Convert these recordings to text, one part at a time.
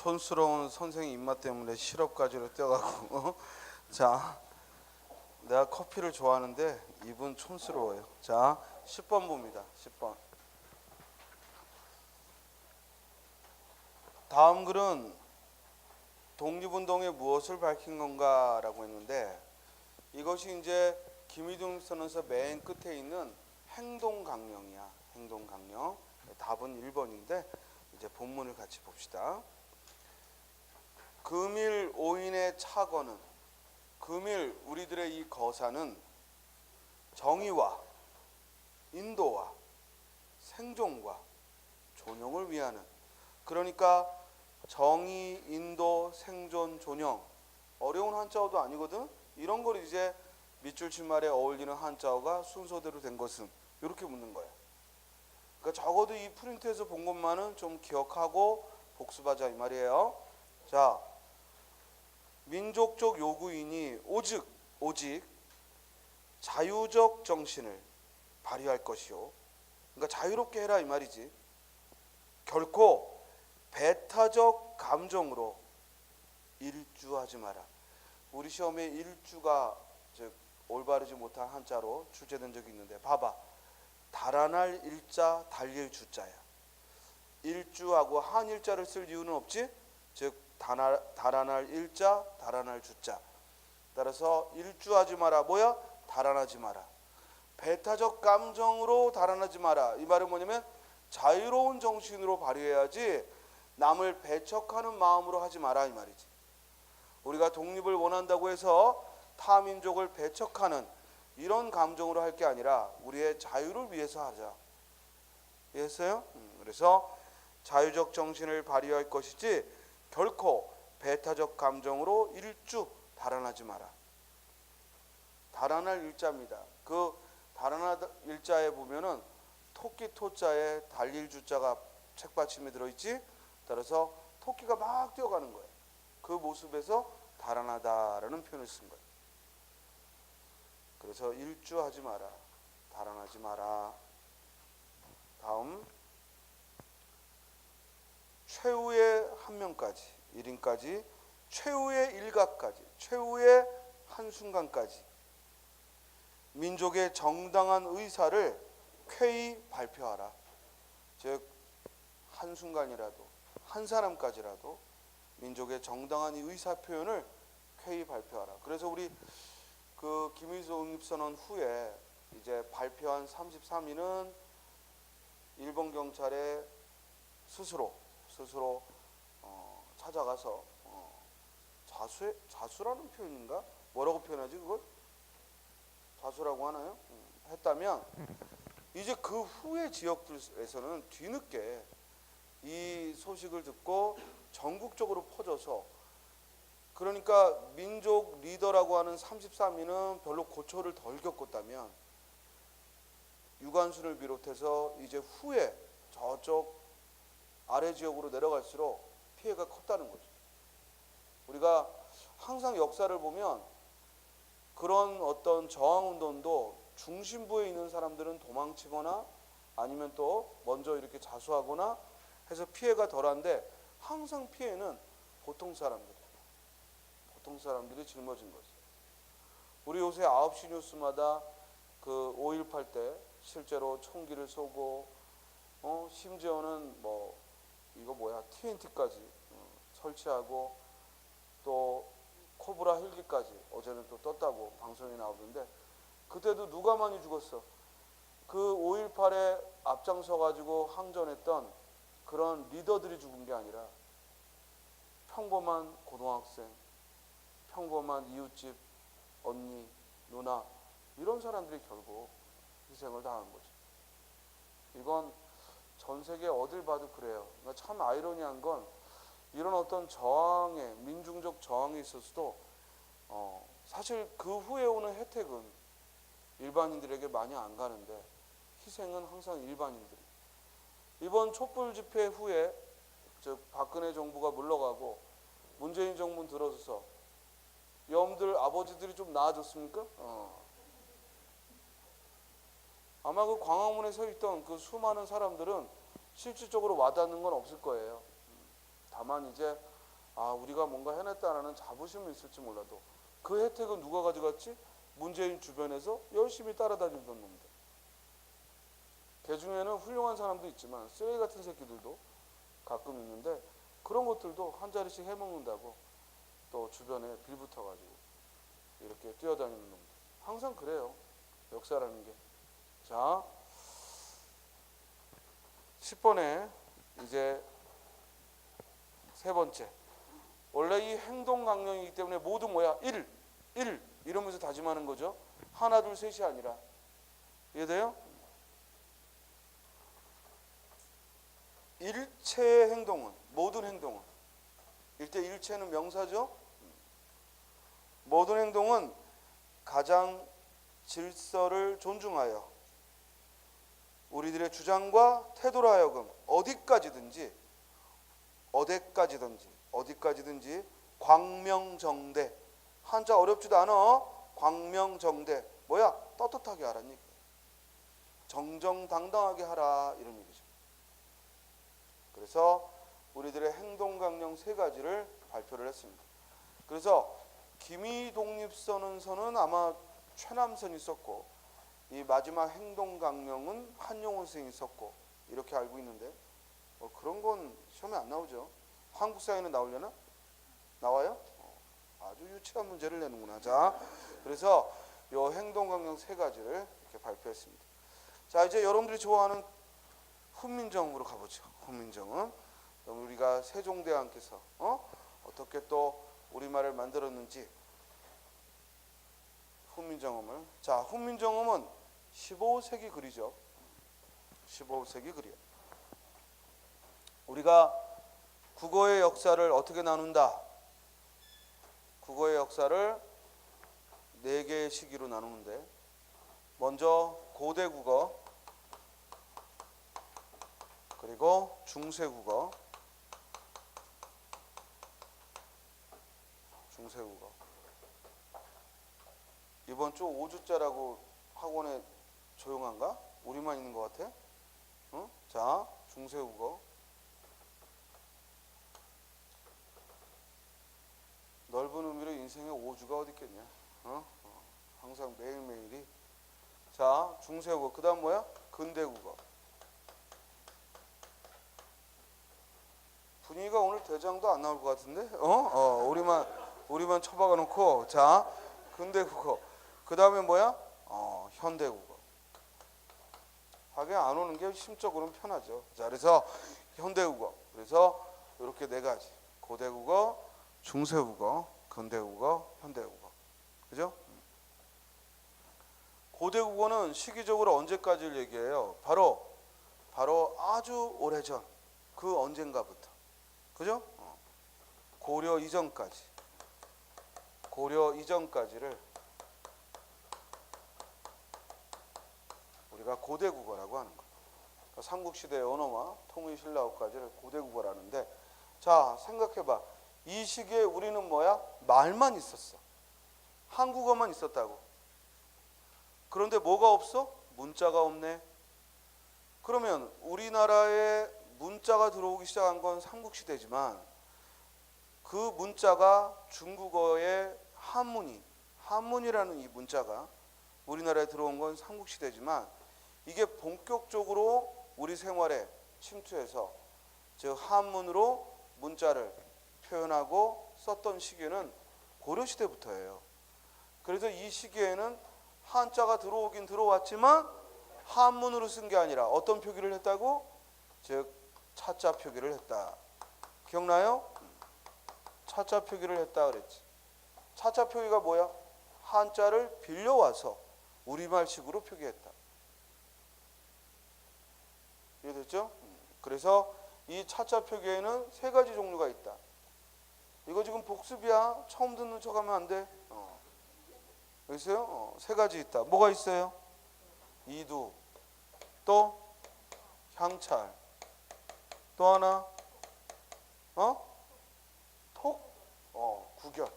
촌스러운 선생님 입맛 때문에 시럽까지로 뛰어가고 자, 내가 커피를 좋아하는데 이분 촌스러워요. 자, 10번 봅니다. 10번. 다음 글은 독립운동에 무엇을 밝힌 건가 라고 했는데, 이것이 이제 김희중 선언서 맨 끝에 있는 행동강령이야. 행동강령. 답은 1번인데 이제 본문을 같이 봅시다. 금일 오인의 차거는, 금일 우리들의 이 거사는 정의와 인도와 생존과 존영을 위하는, 그러니까 정의, 인도, 생존, 존영, 어려운 한자어도 아니거든. 이런 걸 이제 밑줄 칠말에 어울리는 한자어가 순서대로 된 것은, 이렇게 묻는 거야. 그러니까 적어도 이 프린트에서 본 것만은 좀 기억하고 복습하자 이 말이에요. 자, 민족적 요구이니 오직 자유적 정신을 발휘할 것이요. 그러니까 자유롭게 해라 이 말이지. 결코 배타적 감정으로 일주하지 마라. 우리 시험에 일주가 즉 올바르지 못한 한자로 출제된 적이 있는데, 봐봐. 달아날 일자, 달릴 주자야. 일주하고 한 일자를 쓸 이유는 없지. 즉 달아날 일자, 달아날 주자. 따라서 일주하지 마라. 뭐야? 달아나지 마라. 배타적 감정으로 달아나지 마라. 이 말은 뭐냐면 자유로운 정신으로 발휘해야지 남을 배척하는 마음으로 하지 마라 이 말이지. 우리가 독립을 원한다고 해서 타민족을 배척하는 이런 감정으로 할 게 아니라 우리의 자유를 위해서 하자. 이해했어요? 그래서 자유적 정신을 발휘할 것이지 결코 배타적 감정으로 일주 달아나지 마라. 달아날 일자입니다. 그 달아날 일자에 보면은 토끼 토자에 달릴 주자가 책받침에 들어있지. 따라서 토끼가 막 뛰어가는 거예요. 그 모습에서 달아나다라는 표현을 쓴 거예요. 그래서 일주하지 마라, 달아나지 마라. 다음, 최후의 한 명까지, 1인까지, 최후의 일각까지, 최후의 한순간까지 민족의 정당한 의사를 쾌히 발표하라. 즉 한순간이라도 한 사람까지라도 민족의 정당한 이 의사 표현을 쾌히 발표하라. 그래서 우리 그 김일성 독립선언 후에 이제 발표한 33인은 일본 경찰에 스스로 찾아가서 자수라는 표현인가? 뭐라고 표현하지 그걸? 자수라고 하나요? 했다면 이제 그 후의 지역들에서는 뒤늦게 이 소식을 듣고 전국적으로 퍼져서, 그러니까 민족 리더라고 하는 33인은 별로 고초를 덜 겪었다면 유관순을 비롯해서 이제 후에 저쪽 아래 지역으로 내려갈수록 피해가 컸다는 거죠. 우리가 항상 역사를 보면 그런 어떤 저항운동도 중심부에 있는 사람들은 도망치거나 아니면 또 먼저 이렇게 자수하거나 해서 피해가 덜한데, 항상 피해는 보통 사람들이 짊어진 거죠. 우리 요새 9시 뉴스마다 그 5.18 때 실제로 총기를 쏘고 심지어는 뭐 이거 뭐야 TNT까지 설치하고 또 코브라 헬기까지 어제는 또 떴다고 방송에 나오던데, 그때도 누가 많이 죽었어? 그 5.18에 앞장서 가지고 항전했던 그런 리더들이 죽은 게 아니라 평범한 고등학생, 평범한 이웃집 언니, 누나, 이런 사람들이 결국 희생을 당한 거죠. 이건 전 세계 어딜 봐도 그래요. 그러니까 참 아이러니한 건 이런 어떤 저항에, 민중적 저항에 있어서도 사실 그 후에 오는 혜택은 일반인들에게 많이 안 가는데 희생은 항상 일반인들이. 이번 촛불 집회 후에 즉 박근혜 정부가 물러가고 문재인 정부 들어서서 여러분들 아버지들이 좀 나아졌습니까? 아마 그 광화문에 서 있던 그 수많은 사람들은 실질적으로 와닿는 건 없을 거예요. 다만 이제 우리가 뭔가 해냈다는 자부심이 있을지 몰라도 그 혜택은 누가 가져갔지? 문재인 주변에서 열심히 따라다니던 놈들. 개 중에는 훌륭한 사람도 있지만 쓰레기 같은 새끼들도 가끔 있는데 그런 것들도 한 자리씩 해먹는다고 또 주변에 빌붙어가지고 이렇게 뛰어다니는 놈들. 항상 그래요. 역사라는 게. 자, 10번에 이제 세 번째. 원래 이 행동 강령이기 때문에 모두 뭐야? 1 이러면서 다짐하는 거죠. 하나 둘 셋이 아니라. 이해돼요? 일체의 행동은, 모든 행동은, 일대 일체는 명사죠. 모든 행동은 가장 질서를 존중하여 우리들의 주장과 태도로 하여금 어디까지든지 광명정대, 한자 어렵지도 않아. 광명정대 뭐야? 떳떳하게 하라는 얘기. 정정당당하게 하라 이런 얘기죠. 그래서 우리들의 행동강령 세 가지를 발표를 했습니다. 그래서 기미독립선언서는 아마 최남선이 썼고 이 마지막 행동강령은 한용운 선생이 썼고 이렇게 알고 있는데 그런 건 시험에 안 나오죠. 한국사회는 나오려나? 나와요? 아주 유치한 문제를 내는구나. 자, 그래서 이 행동강령 세 가지를 이렇게 발표했습니다. 자, 이제 여러분들이 좋아하는 훈민정음으로 가보죠. 훈민정음. 우리가 세종대왕께서 어떻게 또 우리말을 만들었는지 훈민정음을. 자, 훈민정음은 15세기 글이죠. 15세기 글이요. 우리가 국어의 역사를 어떻게 나눈다? 국어의 역사를 4개의 시기로 나누는데 먼저 고대국어, 그리고 중세국어, 이번 주 5주짜라고 학원에 조용한가? 우리만 있는 것 같아? 자, 중세국어. 넓은 의미로 인생에 5주가 어디 있겠냐? 항상 매일매일이. 자, 중세국어. 그 다음 뭐야? 근대국어. 분위기가 오늘 대장도 안 나올 것 같은데? 우리만 처박아 놓고. 자, 근대국어. 그 다음에 뭐야? 현대국어. 하긴 안 오는 게 심적으로는 편하죠. 자, 그래서 현대국어. 그래서 이렇게 4가지. 고대국어, 중세국어, 근대국어, 현대국어. 그죠? 고대국어는 시기적으로 언제까지를 얘기해요? 바로 아주 오래전, 그 언젠가부터. 그죠? 고려 이전까지를 우리가 고대국어라고 하는 거예요. 그러니까 삼국시대의 언어와 통일신라어까지를 고대국어라는데, 자, 생각해봐. 이 시기에 우리는 뭐야? 말만 있었어. 한국어만 있었다고. 그런데 뭐가 없어? 문자가 없네. 그러면 우리나라에 문자가 들어오기 시작한 건 삼국시대지만 그 문자가 중국어의 한문이라는 이 문자가 우리나라에 들어온 건 삼국시대지만 이게 본격적으로 우리 생활에 침투해서 즉 한문으로 문자를 표현하고 썼던 시기는 고려시대부터예요. 그래서 이 시기에는 한자가 들어오긴 들어왔지만 한문으로 쓴 게 아니라 어떤 표기를 했다고? 즉 차자 표기를 했다. 기억나요? 차자 표기를 했다 그랬지. 차자 표기가 뭐야? 한자를 빌려와서 우리말식으로 표기했다. 이해됐죠? 그래서 이 차자 표기에는 3가지 종류가 있다. 이거 지금 복습이야. 처음 듣는 척하면 안 돼. 여기 있어요? 3가지 있다. 뭐가 있어요? 이두, 또 향찰, 또 하나 톡? 구결.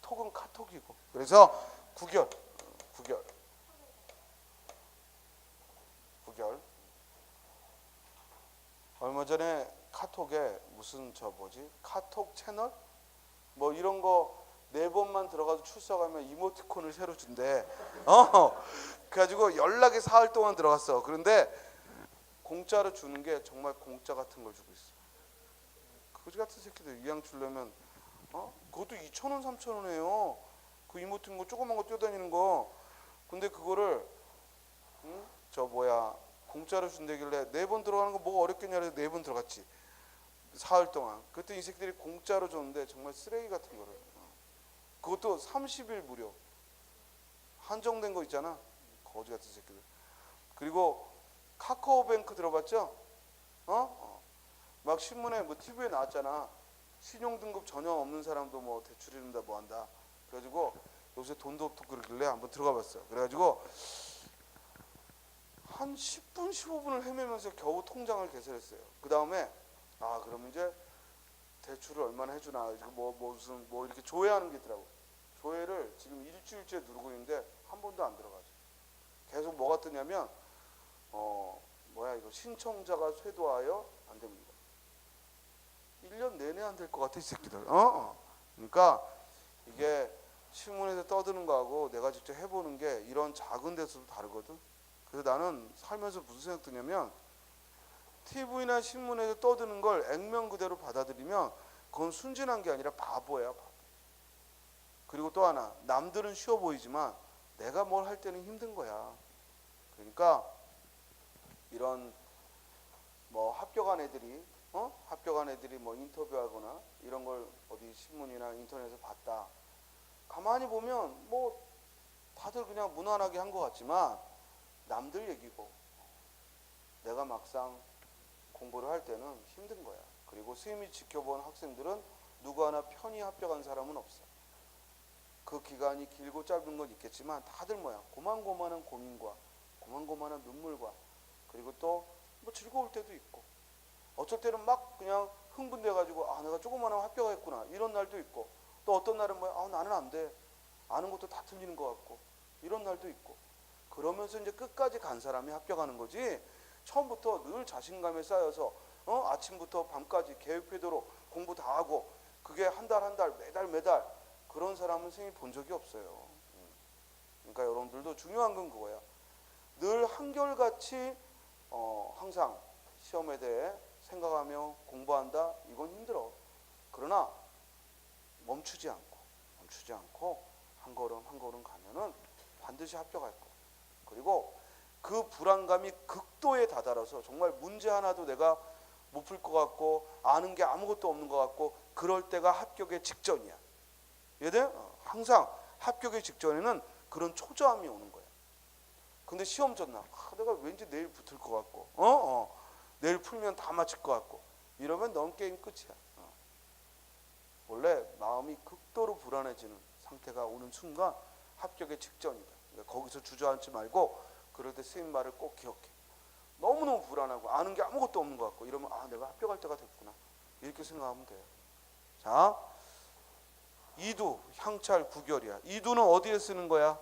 톡은 카톡이고. 그래서 구결. 얼마 전에 카톡 카톡에 무슨 카톡 채널 뭐 이런 거 4번만 들어가도 출석하면 이모티콘을 새로 준대. 그래가지고 연락이 사흘 동안 들어갔어. 그런데 공짜로 주는 게 정말 공짜 같은 걸 주고 있어. 거지 같은 새끼들 이왕 주려면 그것도 2,000원 3,000원이에요. 그 이모티콘 거 조그만 거 뛰어다니는 거. 근데 그거를 공짜로 준다길래 4번 들어가는 거 뭐가 어렵겠냐 해서 4번 들어갔지. 사흘 동안. 그때 이 새끼들이 공짜로 줬는데 정말 쓰레기 같은 거를. 그것도 30일 무료. 한정된 거 있잖아. 거지 같은 새끼들. 그리고 카카오뱅크 들어봤죠? 막 신문에 TV에 나왔잖아. 신용등급 전혀 없는 사람도 뭐 대출해준다 뭐 한다. 그래가지고 요새 돈도 없고 그러길래 한번 들어가 봤어요. 그래가지고 한 10분 15분을 헤매면서 겨우 통장을 개설했어요. 그 다음에 그럼 이제 대출을 얼마나 해주나 뭐 이렇게 조회하는 게 있더라고. 조회를 지금 일주일째 누르고 있는데 한 번도 안 들어가죠. 계속 뭐가 뜨냐면 이거 신청자가 쇄도하여 안 됩니다. 1년 내내 안 될 것 같아 이 새끼들. 그러니까 이게 신문에서 떠드는 거하고 내가 직접 해보는 게 이런 작은 데서도 다르거든. 그래서 나는 살면서 무슨 생각 드냐면 TV나 신문에서 떠드는 걸 액면 그대로 받아들이면 그건 순진한 게 아니라 바보야. 바보. 그리고 또 하나, 남들은 쉬워 보이지만 내가 뭘 할 때는 힘든 거야. 그러니까 이런 합격한 애들이 뭐 인터뷰하거나 이런 걸 어디 신문이나 인터넷에서 봤다. 가만히 보면 뭐 다들 그냥 무난하게 한 것 같지만 남들 얘기고 내가 막상 공부를 할 때는 힘든 거야. 그리고 스님이 지켜본 학생들은 누구 하나 편히 합격한 사람은 없어. 그 기간이 길고 짧은 건 있겠지만 다들 고만고만한 고민과 고만고만한 눈물과 그리고 또 뭐 즐거울 때도 있고 어쩔 때는 막 그냥 흥분돼가지고 내가 조그마한 합격했구나 이런 날도 있고 또 어떤 날은 나는 안 돼. 아는 것도 다 틀리는 것 같고 이런 날도 있고 그러면서 이제 끝까지 간 사람이 합격하는 거지 처음부터 늘 자신감에 쌓여서 아침부터 밤까지 계획표대로 공부 다 하고 그게 한 달 매달 그런 사람은 선생님이 본 적이 없어요. 그러니까 여러분들도 중요한 건 그거야. 늘 한결같이 항상 시험에 대해 생각하며 공부한다. 이건 힘들어. 그러나 멈추지 않고 한 걸음 한 걸음 가면은 반드시 합격할 거. 그리고 그 불안감이 극도에 다다라서 정말 문제 하나도 내가 못 풀 것 같고 아는 게 아무것도 없는 것 같고 그럴 때가 합격의 직전이야. 이해돼? 항상 합격의 직전에는 그런 초조함이 오는 거야. 근데 시험 전날 내가 왠지 내일 붙을 것 같고 내일 풀면 다 맞힐 것 같고 이러면 넌 게임 끝이야. 원래 마음이 극도로 불안해지는 상태가 오는 순간 합격의 직전이다. 그러니까 거기서 주저앉지 말고 그럴 때 스님 말을 꼭 기억해. 너무너무 불안하고 아는 게 아무것도 없는 것 같고 이러면 내가 합격할 때가 됐구나 이렇게 생각하면 돼요. 자, 이두, 향찰, 구결이야. 이두는 어디에 쓰는 거야?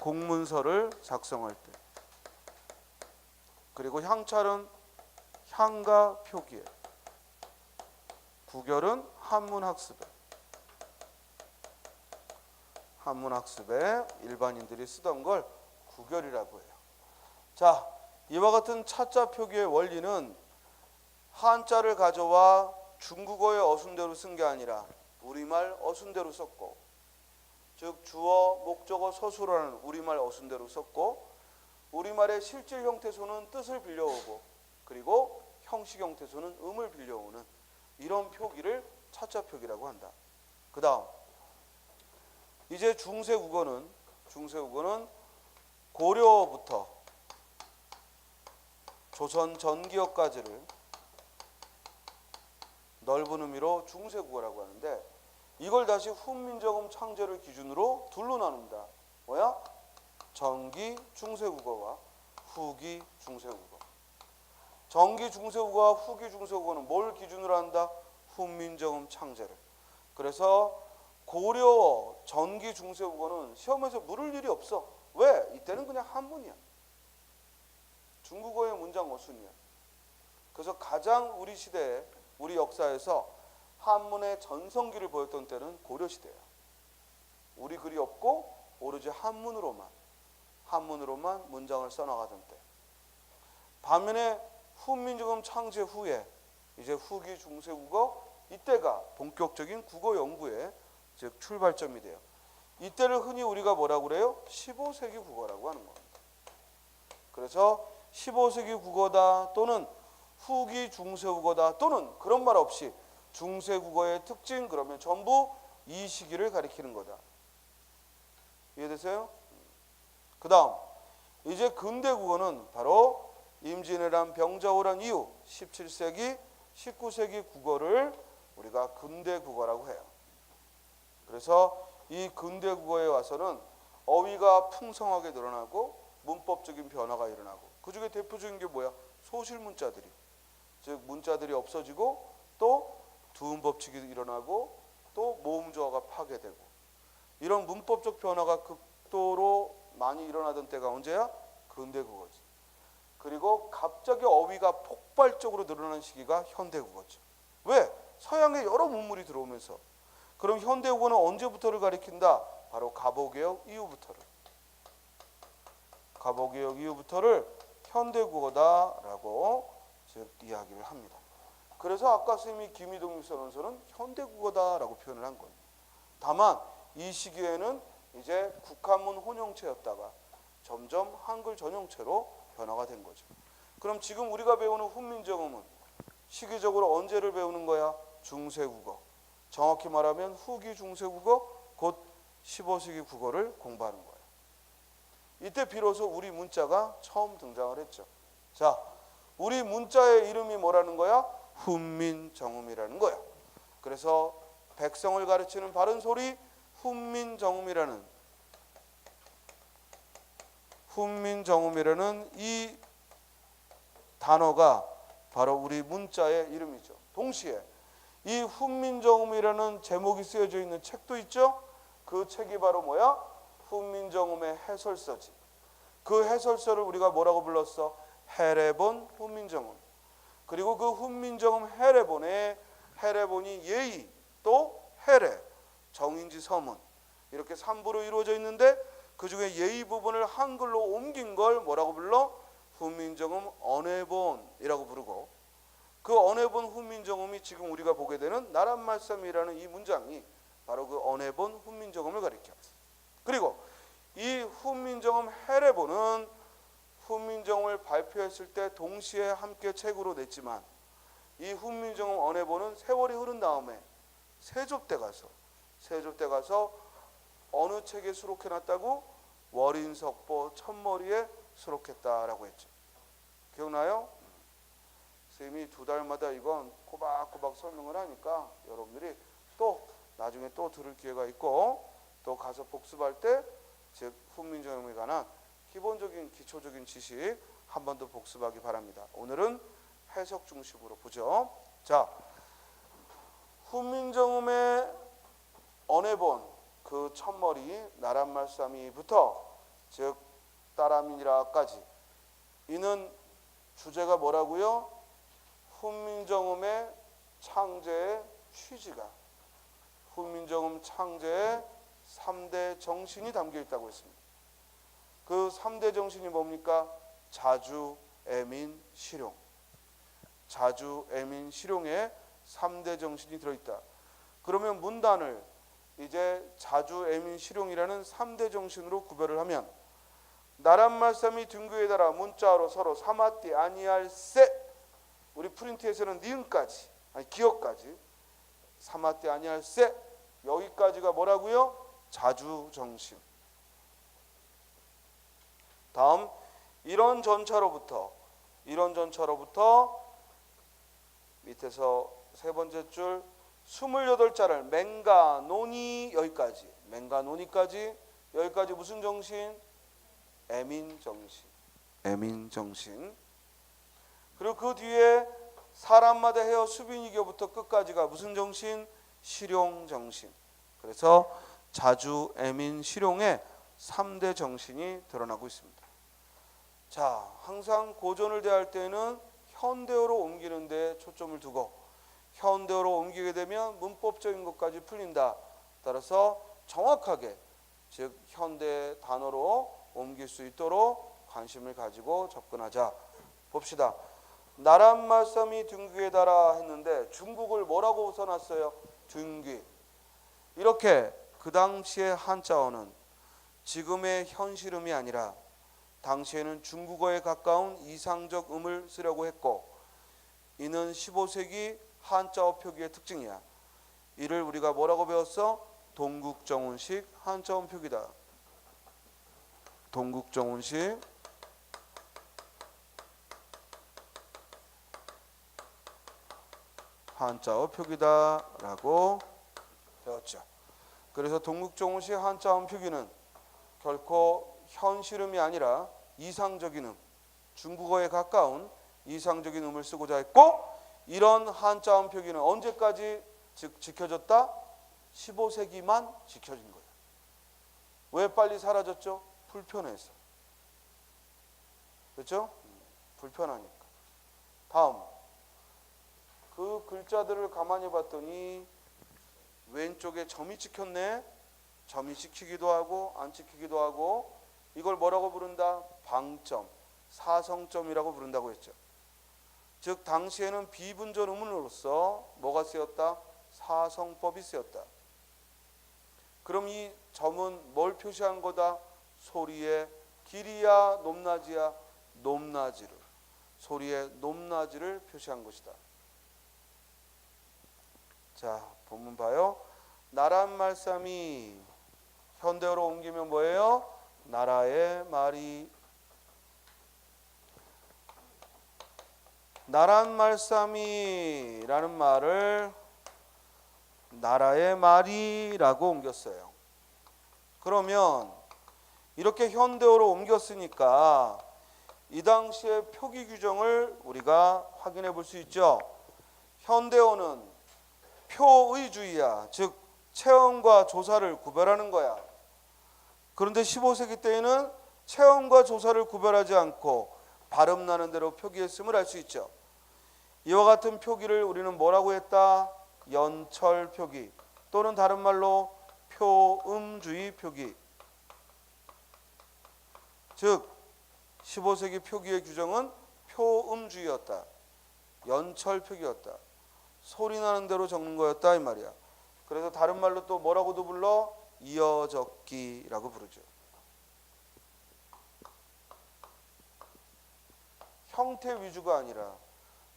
공문서를 작성할 때. 그리고 향찰은 향가 표기에. 구결은 한문학습에. 한문학습에 일반인들이 쓰던 걸 구결이라고 해요. 자, 이와 같은 차자 표기의 원리는 한자를 가져와 중국어의 어순대로 쓴 게 아니라 우리말 어순대로 썼고, 즉 주어, 목적어, 서술어라는 우리말 어순대로 썼고, 우리말의 실질 형태소는 뜻을 빌려오고, 그리고 형식 형태소는 음을 빌려오는 이런 표기를 차자 표기라고 한다. 그 다음 이제 중세국어는 고려부터 조선 전기역까지를 넓은 의미로 중세국어라고 하는데 이걸 다시 훈민정음 창제를 기준으로 둘로 나눕니다. 뭐야? 전기 중세국어와 후기 중세국어. 전기 중세국어와 후기 중세국어는 뭘 기준으로 한다? 훈민정음 창제를. 그래서 고려 전기 중세국어는 시험에서 물을 일이 없어. 왜? 이때는 그냥 한문이야. 중국어의 문장 어순이야. 그래서 가장 우리 시대에 우리 역사에서 한문의 전성기를 보였던 때는 고려시대예요. 우리 글이 없고 오로지 한문으로만 문장을 써나가던 때. 반면에 훈민정음 창제 후에 이제 후기 중세국어 이때가 본격적인 국어 연구의 즉 출발점이 돼요. 이때를 흔히 우리가 뭐라고 그래요? 15세기 국어라고 하는 겁니다. 그래서 15세기 국어다 또는 후기 중세국어다 또는 그런 말 없이 중세국어의 특징 그러면 전부 이 시기를 가리키는 거다. 이해되세요? 그 다음 이제 근대국어는 바로 임진왜란 병자호란 이후 17세기 19세기 국어를 우리가 근대국어라고 해요. 그래서 이 근대국어에 와서는 어휘가 풍성하게 늘어나고 문법적인 변화가 일어나고 그 중에 대표적인 게 뭐야? 소실문자들이 즉 문자들이 없어지고 또 두음법칙이 일어나고 또 모음조어가 파괴되고 이런 문법적 변화가 극도로 많이 일어나던 때가 언제야? 근대국어지. 그리고 갑자기 어휘가 폭발적으로 늘어나는 시기가 현대국어죠. 왜? 서양의 여러 문물이 들어오면서. 그럼 현대국어는 언제부터를 가리킨다? 바로 갑오개혁 이후부터를 현대국어다라고 즉 이야기를 합니다. 그래서 아까 선생님이 김희동 선언서는 현대국어다라고 표현을 한 거예요. 다만 이 시기에는 이제 국한문 혼용체였다가 점점 한글 전용체로 변화가 된 거죠. 그럼 지금 우리가 배우는 훈민정음은 시기적으로 언제를 배우는 거야? 중세국어. 정확히 말하면 후기 중세국어 곧 15세기 국어를 공부하는 거예요. 이때 비로소 우리 문자가 처음 등장을 했죠. 자, 우리 문자의 이름이 뭐라는 거야? 훈민정음이라는 거야. 그래서 백성을 가르치는 바른 소리 훈민정음이라는 이 단어가 바로 우리 문자의 이름이죠. 동시에 이 훈민정음이라는 제목이 쓰여져 있는 책도 있죠. 그 책이 바로 뭐야? 훈민정음의 해설서지. 그 해설서를 우리가 뭐라고 불렀어? 해례본 훈민정음. 그리고 그 훈민정음 해례본이 예의 또 해례 정인지 서문 이렇게 3부로 이루어져 있는데 그 중에 예의 부분을 한글로 옮긴 걸 뭐라고 불러? 훈민정음 언해본이라고 부르고 그 언해본 훈민정음이 지금 우리가 보게 되는 나란말씀이라는 이 문장이 바로 그 언해본 훈민정음을 가리켜. 그리고 이 훈민정음 해례본은 훈민정음을 발표했을 때 동시에 함께 책으로 냈지만 이 훈민정음 언해본은 세월이 흐른 다음에 세조 때 가서 어느 책에 수록해놨다고? 월인석보 첫머리에 수록했다라고 했죠. 기억나요? 선생님이 2달마다 이건 꼬박꼬박 설명을 하니까 여러분들이 또 나중에 또 들을 기회가 있고 또 가서 복습할 때 즉 훈민정음에 관한 기본적인 기초적인 지식 한 번 더 복습하기 바랍니다. 오늘은 해석 중심으로 보죠. 자, 훈민정음의 언해본 그 첫머리 나란말싸미부터 즉 따라민이라까지 이는 주제가 뭐라고요? 훈민정음의 창제의 취지가 훈민정음 창제의 3대 정신이 담겨 있다고 했습니다. 그 3대 정신이 뭡니까? 자주, 애민, 실용. 자주, 애민, 실용에 3대 정신이 들어있다. 그러면 문단을 이제 자주, 애민, 실용이라는 3대 정신으로 구별을 하면 나란말싸미 등교에 따라 문자로 서로 사마띠 아니할세 우리 프린트에서는 니은까지 아니 기억까지 사마띠 아니할세 여기까지가 뭐라고요? 자주 정신. 다음 이런 전차로부터 밑에서 세 번째 줄 28자를 맹가노니 여기까지 무슨 정신? 애민정신. 그리고 그 뒤에 사람마다 헤어 수빈이교부터 끝까지가 무슨 정신? 실용정신. 그래서 자주, 애민, 실용의 3대 정신이 드러나고 있습니다. 자, 항상 고전을 대할 때는 현대어로 옮기는데 초점을 두고 현대어로 옮기게 되면 문법적인 것까지 풀린다. 따라서 정확하게 즉 현대 단어로 옮길 수 있도록 관심을 가지고 접근하자. 봅시다. 나란 말씀이 둥귀에 달아 했는데 중국을 뭐라고 써놨어요? 둥귀. 이렇게 그 당시의 한자어는 지금의 현실음이 아니라 당시에는 중국어에 가까운 이상적 음을 쓰려고 했고 이는 15세기 한자어 표기의 특징이야. 이를 우리가 뭐라고 배웠어? 동국정운식 한자어 표기다. 동국정운식 한자어 표기다 라고 배웠죠. 그래서 동국정운식 한자어 표기는 결코 현실음이 아니라 이상적인 음, 중국어에 가까운 이상적인 음을 쓰고자 했고 이런 한자음 표기는 언제까지 지켜졌다? 15세기만 지켜진 거예요. 왜 빨리 사라졌죠? 불편해서. 그렇죠? 불편하니까. 다음. 그 글자들을 가만히 봤더니 왼쪽에 점이 찍혔네. 점이 찍히기도 하고 안 찍히기도 하고 이걸 뭐라고 부른다? 방점, 사성점이라고 부른다고 했죠. 즉 당시에는 비분절 음으로써 뭐가 쓰였다? 사성법이 쓰였다. 그럼 이 점은 뭘 표시한 거다? 소리의 길이야 높낮이야? 높낮이를. 소리의 높낮이를 표시한 것이다. 자, 본문 봐요. 나란 말씀이 현대어로 옮기면 뭐예요? 나라의 말이. 나란 말씀이라는 말을 나라의 말이라고 옮겼어요. 그러면 이렇게 현대어로 옮겼으니까 이 당시의 표기 규정을 우리가 확인해 볼 수 있죠. 현대어는 표의주의야. 즉 체험과 조사를 구별하는 거야. 그런데 15세기 때에는 체험과 조사를 구별하지 않고 발음 나는 대로 표기했음을 알 수 있죠. 이와 같은 표기를 우리는 뭐라고 했다? 연철 표기 또는 다른 말로 표음주의 표기. 즉 15세기 표기의 규정은 표음주의였다. 연철 표기였다. 소리 나는 대로 적는 거였다 이 말이야. 그래서 다른 말로 또 뭐라고도 불러? 이어적기라고 부르죠. 형태 위주가 아니라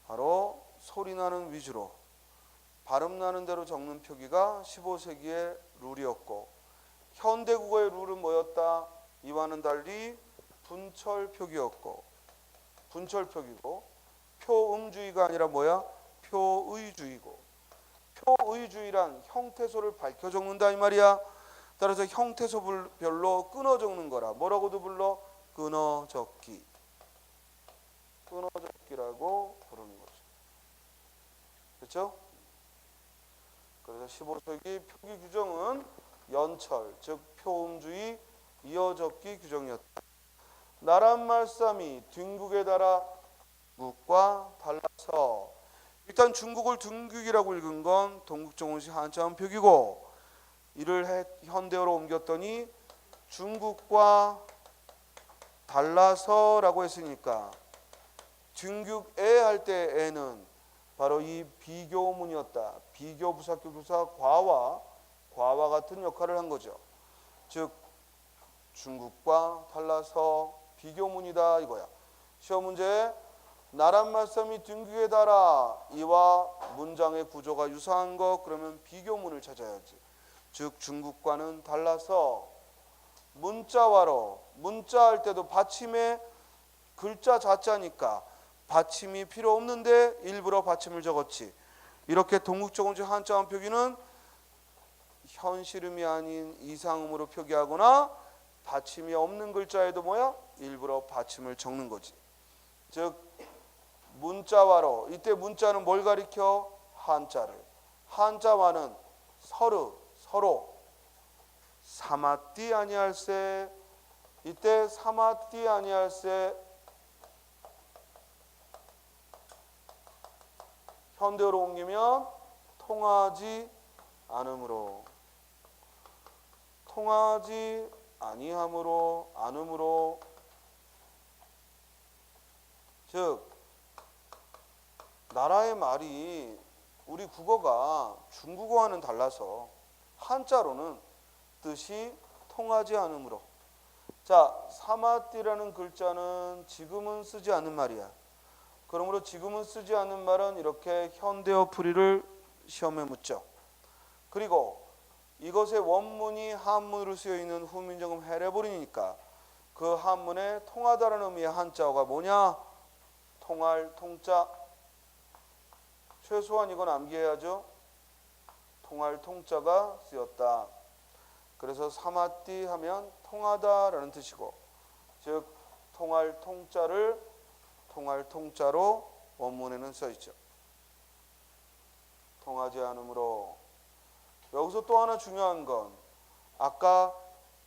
바로 소리 나는 위주로 발음 나는 대로 적는 표기가 15세기의 룰이었고 현대 국어의 룰은 뭐였다? 이와는 달리 분철 표기였고 분철 표기고 표음주의가 아니라 뭐야? 표의주의고 표의주의란 형태소를 밝혀 적는다 이 말이야. 따라서 형태소별로 끊어 적는 거라 뭐라고도 불러? 끊어 적기. 끊어 적기라고 부르는 거죠. 그렇죠? 그래서 15세기 표기 규정은 연철, 즉 표음주의, 이어적기 규정이었다. 나란 말씀이 둥국에 달아 중국과 달라서 일단 중국을 둥국이라고 읽은 건 동국정운식 한자음 표기고 이를 현대어로 옮겼더니 중국과 달라서라고 했으니까 둥국에 할 때 에는 바로 이 비교문이었다. 비교 부사격조사 과와 같은 역할을 한 거죠. 즉 중국과 달라서 비교문이다 이거야. 시험 문제에 나란 말씀이 둥국에 달아 이와 문장의 구조가 유사한 거 그러면 비교문을 찾아야지. 즉 중국과는 달라서 문자와로 문자 할 때도 받침에 글자 자자니까 받침이 필요 없는데 일부러 받침을 적었지. 이렇게 동국정운식 한자음 표기는 현실음이 아닌 이상음으로 표기하거나 받침이 없는 글자에도 뭐야? 일부러 받침을 적는 거지. 즉 문자와로 이때 문자는 뭘 가리켜? 한자를. 한자와는 서로 사마띠 아니할세 이때 사마띠 아니할세 현대어로 옮기면 통하지 않음으로, 통하지 아니함으로, 않음으로. 즉 나라의 말이 우리 국어가 중국어와는 달라서 한자로는 뜻이 통하지 않으므로. 자, 사마띠라는 글자는 지금은 쓰지 않는 말이야. 그러므로 지금은 쓰지 않는 말은 이렇게 현대어 풀이를 시험에 묻죠. 그리고 이것의 원문이 한문으로 쓰여 있는 후민정음 해례본이니까 그 한문에 통하다라는 의미의 한자어가 뭐냐? 통할 통자. 최소한 이건 암기해야죠. 통할 통자가 쓰였다. 그래서 사마띠 하면 통하다라는 뜻이고, 즉 통할 통자를 통할 통자로 원문에는 써 있죠. 통하지 않으므로. 여기서 또 하나 중요한 건 아까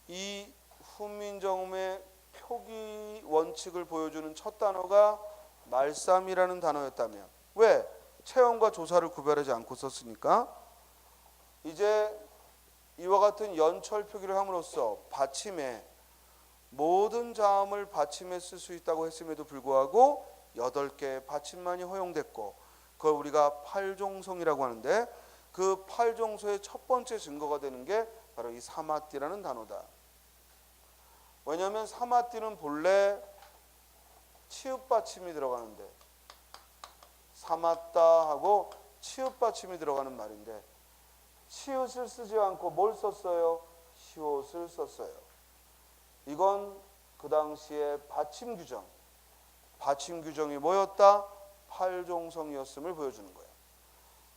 이 훈민정음의 표기 원칙을 보여주는 첫 단어가 말쌈이라는 단어였다면 왜 체험과 조사를 구별하지 않고 썼으니까 이제 이와 같은 연철 표기를 함으로써 받침에 모든 자음을 받침에 쓸 수 있다고 했음에도 불구하고 8개의 받침만이 허용됐고 그걸 우리가 팔종성이라고 하는데 그 팔종소의 첫 번째 증거가 되는 게 바로 이 사마띠라는 단어다. 왜냐하면 사마띠는 본래 치읓 받침이 들어가는데 사맞다 하고 치읓 받침이 들어가는 말인데 치읓을 쓰지 않고 뭘 썼어요? 시옷을 썼어요. 이건 그 당시에 받침 규정, 받침 규정이 뭐였다? 팔종성이었음을 보여주는 거예요.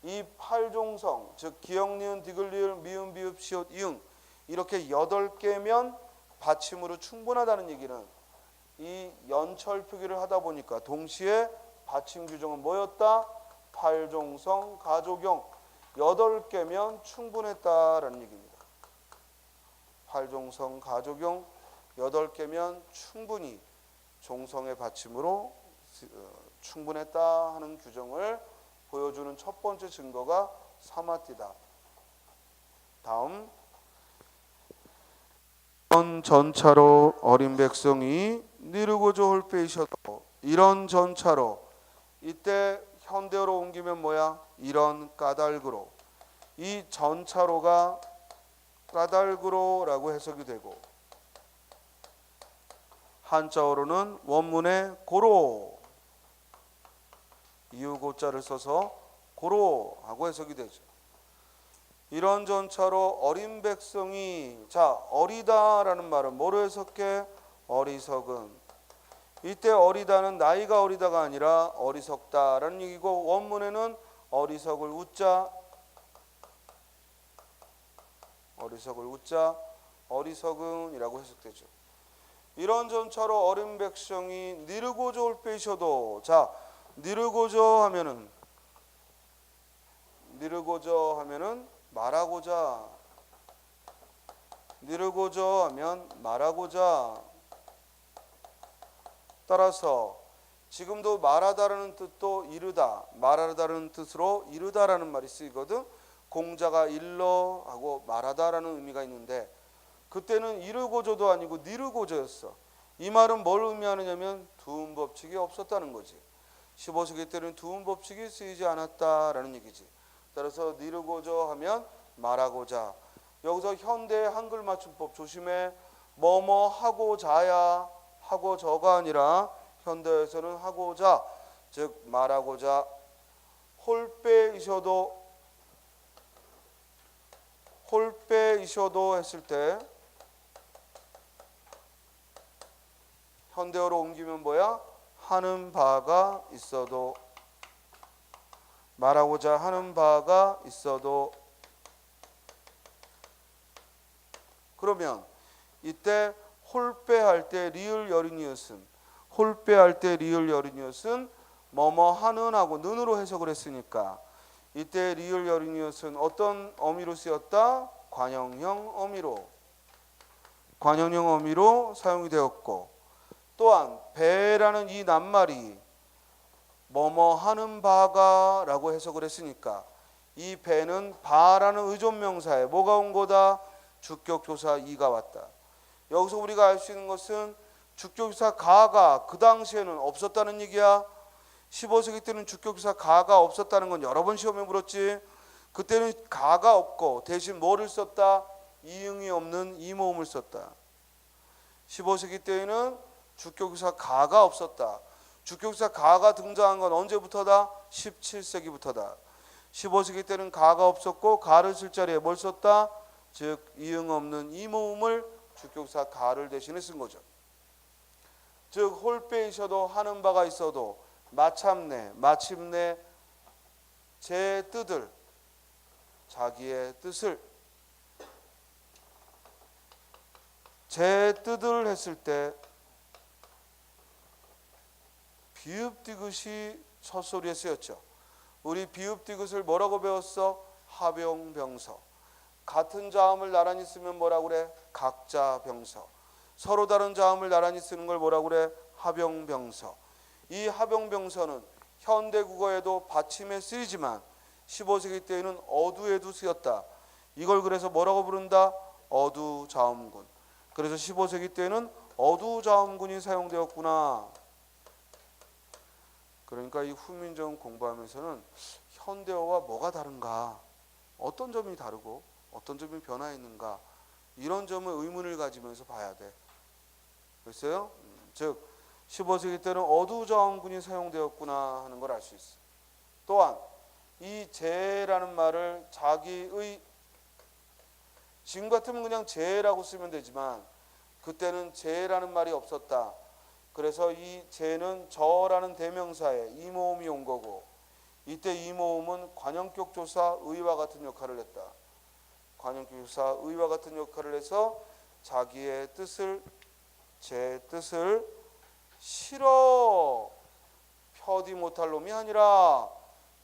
이 팔종성, 즉 기역, 니은, 디귿, 리을, 미음, 비읍, 시옷, 이응 이렇게 8개면 받침으로 충분하다는 얘기는 이 연철 표기를 하다 보니까 동시에 받침 규정은 뭐였다? 팔종성, 가족용 8개면 충분했다라는 얘기입니다. 팔종성, 가족용 8개면 충분히 종성의 받침으로 충분했다 하는 규정을 보여주는 첫 번째 증거가 사마띠다. 다음, 이런 전차로 어린 백성이 니르고조 홀빼이셔도 이런 전차로 이때 현대어로 옮기면 뭐야? 이런 까닭으로. 이 전차로가 까닭으로라고 해석이 되고 한자어로는 원문에 고로 이유고자를 써서 고로하고 해석이 되죠. 이런 전차로 어린 백성이 자 어리다라는 말은 뭐로 해석해? 어리석은. 이때 어리다는 나이가 어리다가 아니라 어리석다라는 얘기고 원문에는 어리석을 웃자 어리석을 웃자 어리석은이라고 해석되죠. 이런 전차로 어린 백성이 니르고저 홀빼이셔도 자 니르고저 하면은 말하고자 니르고저 하면 말하고자 따라서 지금도 말하다라는 뜻도 이르다 말하다라는 뜻으로 이르다라는 말이 쓰이거든. 공자가 일러 하고 말하다라는 의미가 있는데 그때는 이르고저도 아니고 니르고저였어. 이 말은 뭘 의미하느냐면 두음 법칙이 없었다는 거지. 15세기 때는 두음 법칙이 쓰이지 않았다라는 얘기지. 따라서 니르고저 하면 말하고자. 여기서 현대 한글 맞춤법 조심해. 뭐뭐 하고자야 하고저가 아니라 현대에서는 하고자 즉 말하고자. 홀빼이셔도 했을 때 현대어로 옮기면 뭐야? 하는 바가 있어도 말하고자 하는 바가 있어도. 그러면 이때 홀빼할 때 리을 여린이었음 홀빼할 때 리을 여린이었은 뭐뭐 하는 하고 는으로 해석을 했으니까 이때 리을 여린이었은 어떤 어미로 쓰였다? 관형형 어미로 사용이 되었고 또한 배라는 이 낱말이 뭐뭐 하는 바가 라고 해석을 했으니까 이 배는 바라는 의존명사에 뭐가 온 거다? 주격조사 이가 왔다. 여기서 우리가 알 수 있는 것은 주격조사 가가 그 당시에는 없었다는 얘기야. 15세기 때는 주격조사 가가 없었다는 건 여러 번 시험에 물었지. 그때는 가가 없고 대신 뭐를 썼다? 이응이 없는 이모음을 썼다. 15세기 때에는 주격조사 가가 없었다. 주격조사 가가 등장한 건 언제부터다? 17세기부터다. 15세기 때는 가가 없었고 가를 쓸 자리에 뭘 썼다? 즉 이응 없는 이모음을 주격조사 가를 대신에 쓴 거죠. 즉 홀빼이셔도 하는 바가 있어도 마침내 제 뜻을 자기의 뜻을 제 뜻을 했을 때 비읍디귿이 첫소리에 쓰였죠. 우리 비읍디귿을 뭐라고 배웠어? 합용병서. 같은 자음을 나란히 쓰면 뭐라고 그래? 각자병서. 서로 다른 자음을 나란히 쓰는 걸 뭐라고 그래? 합용병서. 이 합용병서는 현대국어에도 받침에 쓰이지만 15세기 때에는 어두에도 쓰였다. 이걸 그래서 뭐라고 부른다? 어두자음군. 그래서 15세기 때에는 어두자음군이 사용되었구나. 그러니까 이 후민정 공부하면서는 현대어와 뭐가 다른가, 어떤 점이 다르고 어떤 점이 변화했는가, 이런 점을 의문을 가지면서 봐야 돼. 그랬어요? 즉 15세기 때는 어두자음군이 사용되었구나 하는 걸 알 수 있어. 또한 이 제라는 말을 자기의, 지금 같으면 그냥 제라고 쓰면 되지만 그때는 제라는 말이 없었다. 그래서 이 제는 저라는 대명사에 이모음이 온 거고, 이때 이모음은 관형격 조사 의와 같은 역할을 했다. 관형격 조사 의와 같은 역할을 해서 자기의 뜻을, 제 뜻을 싫어 펴지 못할 놈이 아니라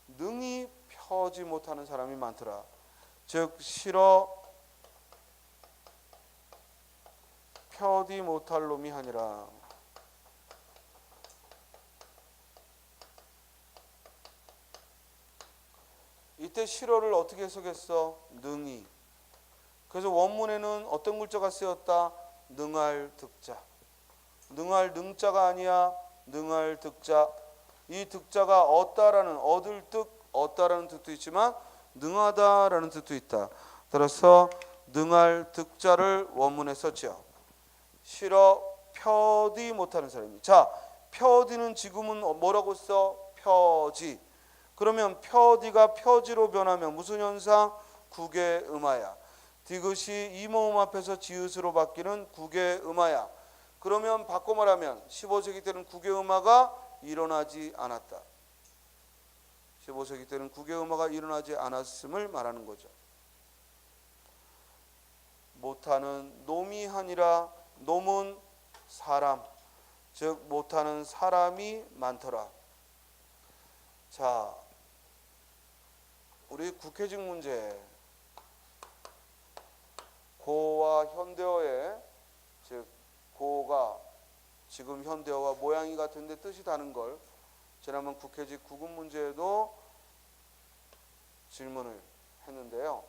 능히 펴지 못하는 사람이 많더라. 즉 싫어 펴지 못할 놈이 아니라. 이때 싫어를 어떻게 해석했어? 능히. 그래서 원문에는 어떤 글자가 쓰였다? 능할 득자. 능할 능자가 아니야. 능할 득자. 이 득자가 얻다라는, 얻을 뜻, 얻다라는 뜻도 있지만 능하다라는 뜻도 있다. 따라서 능할 득자를 원문에 썼죠. 싫어 펴지 못하는 사람이. 자, 펴지는 지금은 뭐라고 써? 펴지. 그러면 펴디가 펴지로 변하면 무슨 현상? 국의 음하야. 디귿이 이모음 앞에서 지읒으로 바뀌는 국의 음하야. 그러면 바꿔 말하면 15세기 때는 국의 음하가 일어나지 않았다. 15세기 때는 국의 음하가 일어나지 않았음을 말하는 거죠. 못하는 놈이 아니라 놈은 사람, 즉 못하는 사람이 많더라. 자, 우리 국회직 문제, 고와 현대어의, 즉 고가 지금 현대어와 모양이 같은데 뜻이 다른 걸 지난번 국회직 구분 문제에도 질문을 했는데요.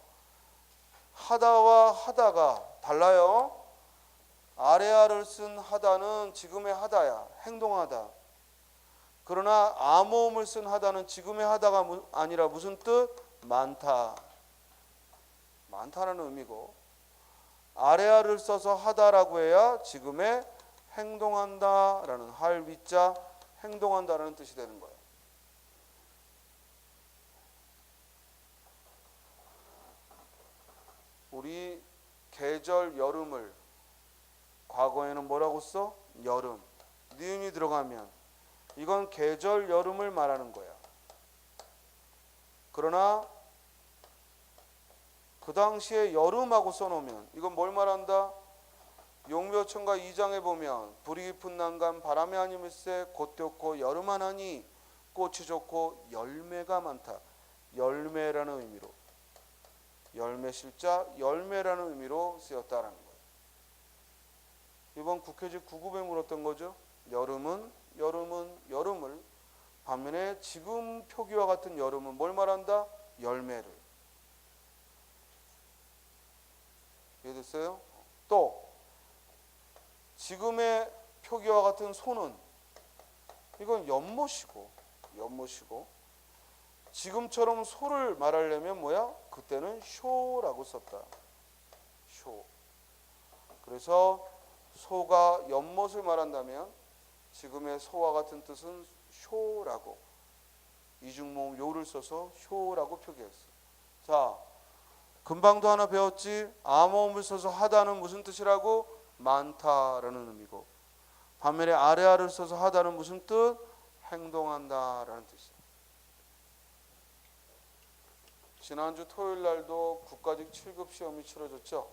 하다와 하다가 달라요. 아래아를 쓴 하다는 지금의 하다야, 행동하다. 그러나 암호음을 쓴 하다는 지금의 하다가 아니라 무슨 뜻? 많다. 많다라는 의미고, 아래아를 써서 하다라고 해야 지금의 행동한다라는, 할위자 행동한다라는 뜻이 되는 거예요. 우리 계절 여름을 과거에는 뭐라고 써? 여름. 니은이 들어가면 이건 계절 여름을 말하는 거야. 그러나 그 당시에 여름하고 써놓으면 이건 뭘 말한다? 용묘천가 2장에 보면 불이 깊은 난간 바람이 아니밀세 곧되었고 여름하나니 꽃이 좋고 열매가 많다. 열매라는 의미로, 열매 실자 열매라는 의미로 쓰였다라는 거예요. 이번 국회직 9급에 물었던 거죠. 여름은 여름을 반면에 지금 표기와 같은 여름은 뭘 말한다? 열매를. 이해됐어요? 또 지금의 표기와 같은 소는 이건 연못이고 지금처럼 소를 말하려면 뭐야? 그때는 쇼라고 썼다. 쇼. 그래서 소가 연못을 말한다면 지금의 소와 같은 뜻은 쇼라고, 이중모음 요를 써서 쇼라고 표기했어. 자, 금방도 하나 배웠지? 암호음을 써서 하다는 무슨 뜻이라고? 많다라는 의미고, 반면에 아래아를 써서 하다는 무슨 뜻? 행동한다라는 뜻이야. 지난주 토요일 날도 국가직 7급 시험이 치러졌죠.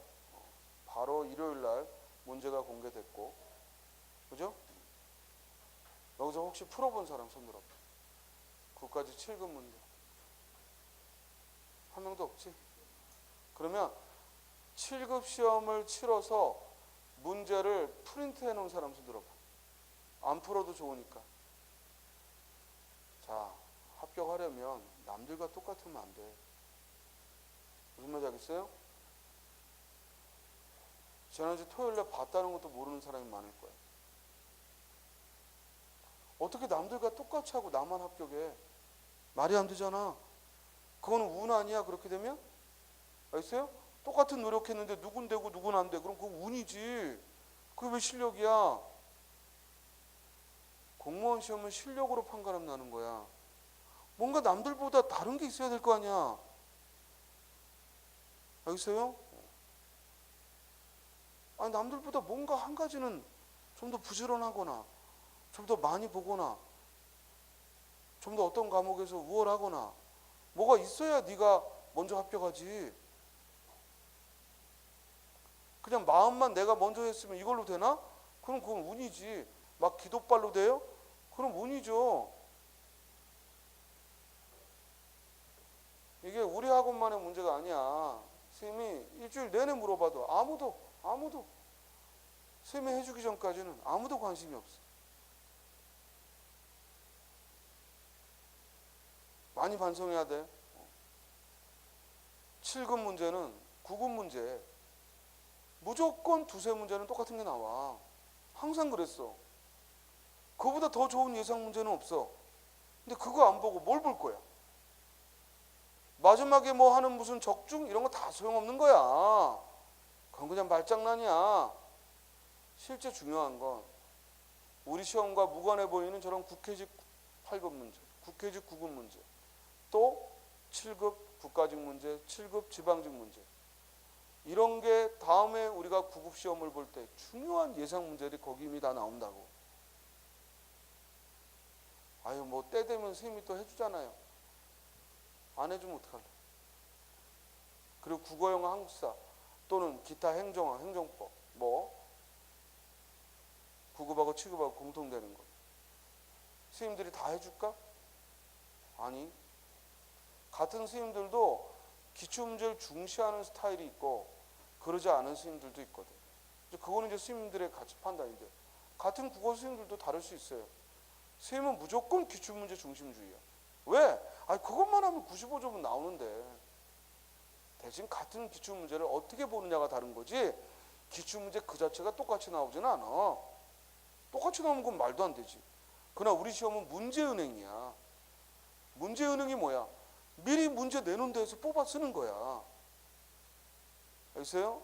바로 일요일 날 문제가 공개됐고, 그죠? 여기서 혹시 풀어본 사람 손 들어. 국가직 7급 문제 한 명도 없지? 그러면 7급 시험을 치러서 문제를 프린트해 놓은 사람 손 들어봐. 안 풀어도 좋으니까. 자, 합격하려면 남들과 똑같으면 안 돼. 무슨 말인지 알겠어요? 지난주 토요일에 봤다는 것도 모르는 사람이 많을 거야. 어떻게 남들과 똑같이 하고 나만 합격해? 말이 안 되잖아. 그거는 운 아니야, 그렇게 되면? 알겠어요? 똑같은 노력했는데 누군 되고 누군 안 돼. 그럼 그거 운이지. 그게 왜 실력이야? 공무원 시험은 실력으로 판가름 나는 거야. 뭔가 남들보다 다른 게 있어야 될 거 아니야. 알겠어요? 아니, 남들보다 뭔가 한 가지는 좀 더 부지런하거나 좀 더 많이 보거나 좀 더 어떤 과목에서 우월하거나 뭐가 있어야 네가 먼저 합격하지. 그냥 마음만 내가 먼저 했으면 이걸로 되나? 그럼 그건 운이지. 막 기도발로 돼요? 그럼 운이죠. 이게 우리 학원만의 문제가 아니야. 선생님이 일주일 내내 물어봐도 아무도 선생님이 해주기 전까지는 아무도 관심이 없어. 많이 반성해야 돼. 7급 문제는 9급 문제 무조건 두세 문제는 똑같은 게 나와. 항상 그랬어. 그거보다 더 좋은 예상 문제는 없어. 근데 그거 안 보고 뭘 볼 거야? 마지막에 뭐 하는 무슨 적중 이런 거 다 소용없는 거야. 그건 그냥 말장난이야. 실제 중요한 건 우리 시험과 무관해 보이는 저런 국회직 8급 문제, 국회직 9급 문제, 또 7급 국가직 문제, 7급 지방직 문제, 이런 게 다음에 우리가 9급 시험을 볼 때 중요한 예상 문제들이 거기 이미 다 나온다고. 아유, 뭐 때 되면 선생님이 또 해주잖아요. 안 해주면 어떡할래? 그리고 국어, 영어, 한국사 또는 기타 행정학, 행정법 뭐 9급하고 7급하고 공통되는 거 선생님들이 다 해줄까? 아니, 같은 선생님들도 기출문제를 중시하는 스타일이 있고 그러지 않은 선생님들도 있거든. 그거는 이제 선생님들의 가치 판단인데, 같은 국어 선생님들도 다를 수 있어요. 선생님은 무조건 기출문제 중심주의야. 왜? 아니, 그것만 하면 95점은 나오는데. 대신 같은 기출문제를 어떻게 보느냐가 다른 거지, 기출문제 그 자체가 똑같이 나오지는 않아. 똑같이 나오면 그건 말도 안 되지. 그러나 우리 시험은 문제은행이야. 문제은행이 뭐야? 미리 문제 내놓은 데에서 뽑아 쓰는 거야. 알겠어요?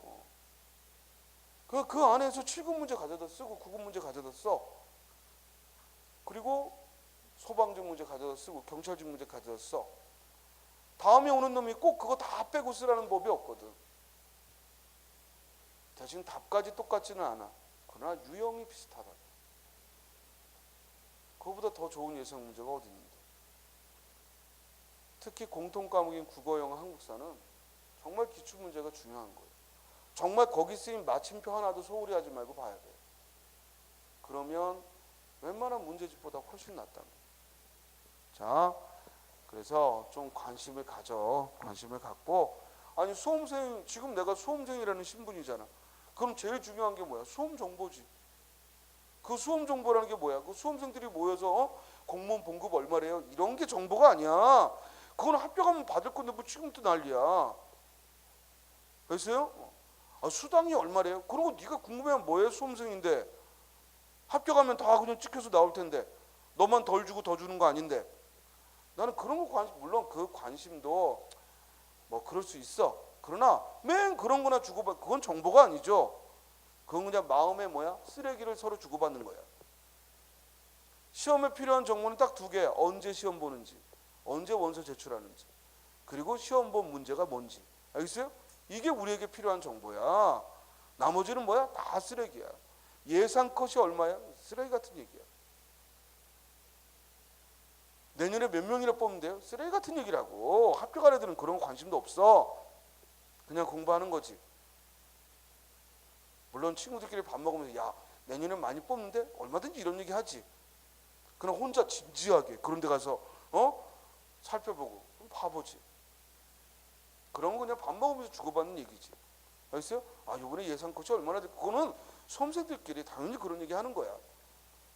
그 안에서 7급 문제 가져다 쓰고 9급 문제 가져다 써. 그리고 소방직 문제 가져다 쓰고 경찰직 문제 가져다 써. 다음에 오는 놈이 꼭 그거 다 빼고 쓰라는 법이 없거든. 대신 답까지 똑같지는 않아. 그러나 유형이 비슷하다. 그거보다 더 좋은 예상 문제가 어디 있는데. 특히 공통 과목인 국어, 영어, 한국사는 정말 기출 문제가 중요한 거예요. 정말 거기 쓰인 마침표 하나도 소홀히 하지 말고 봐야 돼요. 그러면 웬만한 문제집보다 훨씬 낫다는 거예요. 자, 그래서 좀 관심을 갖고, 아니, 수험생, 지금 내가 수험생이라는 신분이잖아. 그럼 제일 중요한 게 뭐야? 수험 정보지. 그 수험 정보라는 게 뭐야? 그 수험생들이 모여서 공무원 봉급 얼마래요? 이런 게 정보가 아니야. 그건 합격하면 받을 건데 뭐 지금도 난리야. 알겠어요? 수당이 얼마래요? 그런 거 네가 궁금해하면 뭐해? 수험생인데. 합격하면 다 그냥 찍혀서 나올 텐데. 너만 덜 주고 더 주는 거 아닌데. 나는 그런 거 관심, 물론 그 관심도 뭐 그럴 수 있어. 그러나 맨 그런 거나 주고받, 그건 정보가 아니죠. 그건 그냥 마음의 뭐야? 쓰레기를 서로 주고받는 거야. 시험에 필요한 정보는 딱 두 개. 언제 시험 보는지, 언제 원서 제출하는지, 그리고 시험 본 문제가 뭔지. 알겠어요? 이게 우리에게 필요한 정보야. 나머지는 뭐야? 다 쓰레기야. 예상 컷이 얼마야? 쓰레기 같은 얘기야. 내년에 몇 명이나 뽑으면 돼요? 쓰레기 같은 얘기라고. 합격한 애들은 그런 거 관심도 없어. 그냥 공부하는 거지. 물론 친구들끼리 밥 먹으면서 야 내년에 많이 뽑는데 얼마든지 이런 얘기 하지. 그냥 혼자 진지하게 그런 데 가서 살펴보고 바보지. 그런 거 그냥 밥 먹으면서 주고받는 얘기지. 알겠어요? 이번에 예상 컷이 얼마나 돼? 그거는 수험생들끼리 당연히 그런 얘기 하는 거야.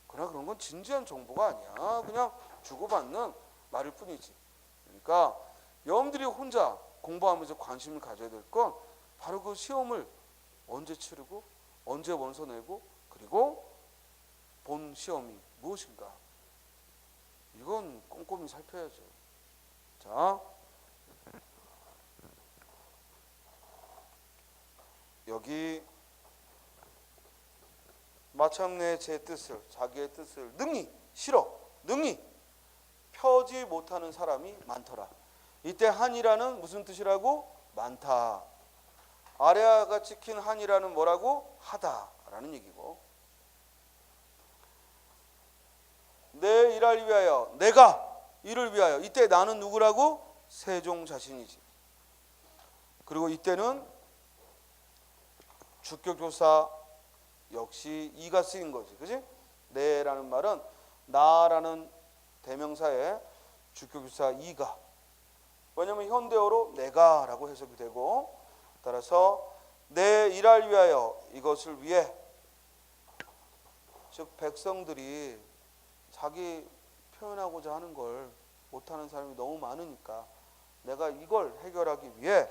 그러나 그런 건 진지한 정보가 아니야. 그냥 주고받는 말일 뿐이지. 그러니까 여러분들이 혼자 공부하면서 관심을 가져야 될 건 바로 그 시험을 언제 치르고 언제 원서 내고 그리고 본 시험이 무엇인가. 이건 꼼꼼히 살펴야죠. 자, 여기 마침내 제 뜻을, 자기의 뜻을 능히 펴지 못하는 사람이 많더라. 이때 한이라는 무슨 뜻이라고? 많다. 아래아가 찍힌 한이라는 뭐라고? 하다라는 얘기고. 내 일을 위하여, 내가 이를 위하여. 이때 나는 누구라고? 세종 자신이지. 그리고 이때는 주격조사 역시 이가 쓰인 거지. 그지? 내라는 말은 나라는 대명사에 주격조사 이가. 왜냐하면 현대어로 내가라고 해석이 되고, 따라서 내 일을 위하여, 이것을 위해, 즉 백성들이 자기 표현하고자 하는 걸 못하는 사람이 너무 많으니까 내가 이걸 해결하기 위해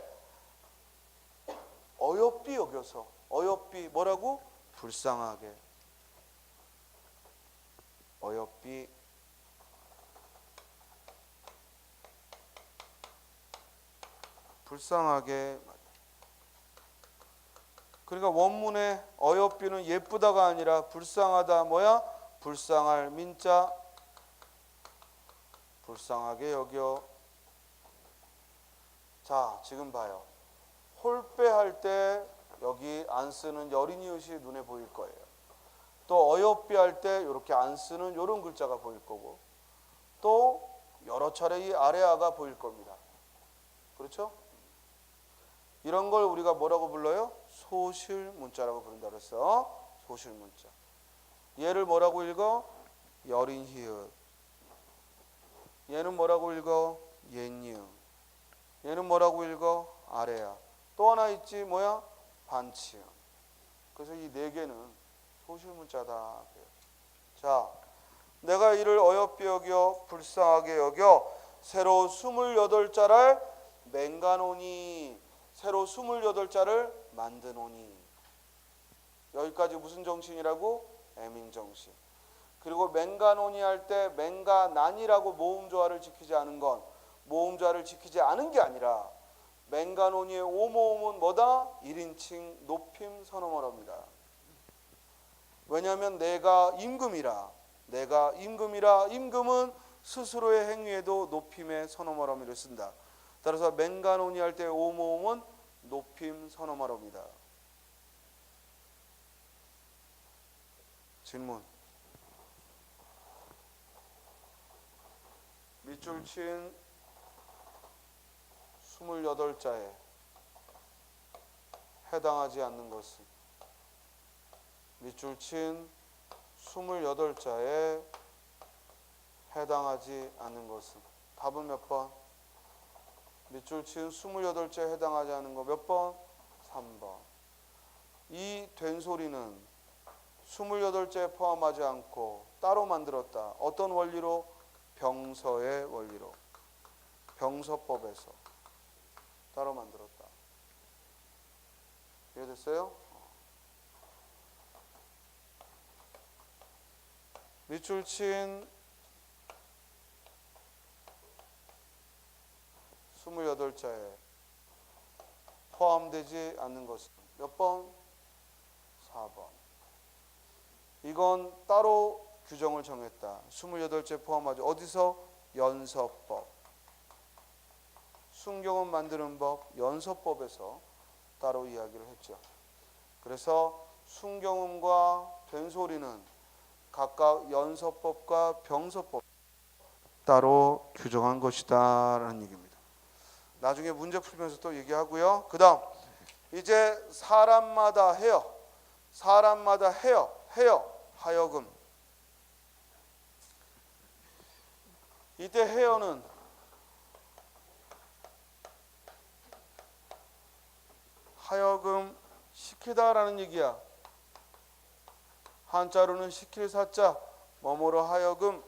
어여삐 여겨서, 어여삐 뭐라고? 불쌍하게, 어여삐 불쌍하게. 그러니까 원문에 어여삐는 예쁘다가 아니라 불쌍하다 뭐야? 불쌍할 민자, 불쌍하게 여겨. 자, 지금 봐요. 홀빼할 때 여기 안 쓰는 여린이웃이 눈에 보일 거예요. 또 어여삐 할 때 이렇게 안 쓰는 이런 글자가 보일 거고, 또 여러 차례 이 아래아가 보일 겁니다. 그렇죠? 이런 걸 우리가 뭐라고 불러요? 소실문자라고 부른다 그랬어. 소실문자. 얘를 뭐라고 읽어? 여린히읗. 얘는 뭐라고 읽어? 옛니은. 얘는 뭐라고 읽어? 아래아. 또 하나 있지 뭐야? 반치음. 그래서 이 네 개는 소실문자다. 자, 내가 이를 어여삐 여겨 불쌍하게 여겨 새로 28자를 맹가노니, 새로 28자를 만드노니. 여기까지 무슨 정신이라고? 애민정신. 그리고 맹가노니 할 때 맹가난이라고 모음조화를 지키지 않은 건, 모음조화를 지키지 않은 게 아니라 맹가노니의 오모음은 뭐다? 1인칭 높임 선어머럽니다. 왜냐하면 내가 임금이라, 내가 임금이라, 임금은 스스로의 행위에도 높임의 선어머러미를 쓴다. 따라서 맹가노니 할 때 오모음은 높임 선어머럽니다. 질문. 밑줄 친 28자에 해당하지 않는 것은, 밑줄 친 28자에 해당하지 않는 것은, 답은 몇 번? 밑줄 친 28자에 해당하지 않는 거 몇 번? 3번. 이 된소리는 28자에 포함하지 않고 따로 만들었다. 어떤 원리로? 병서의 원리로. 병서법에서 따로 만들었다. 이해됐어요? 밑줄 친 28자에 포함되지 않는 것은 몇 번? 4번. 이건 따로 규정을 정했다. 28제 포함하죠. 어디서? 연서법. 순경음 만드는 법, 연서법에서 따로 이야기를 했죠. 그래서 순경음과 된소리는 각각 연서법과 병서법 따로 규정한 것이다 라는 얘기입니다. 나중에 문제 풀면서 또 얘기하고요. 그 다음 이제 사람마다 해요. 사람마다 해요. 하여금. 이때 해요는 하여금 시키다라는 얘기야. 한자로는 시킬 사자, 뭐뭐로 하여금,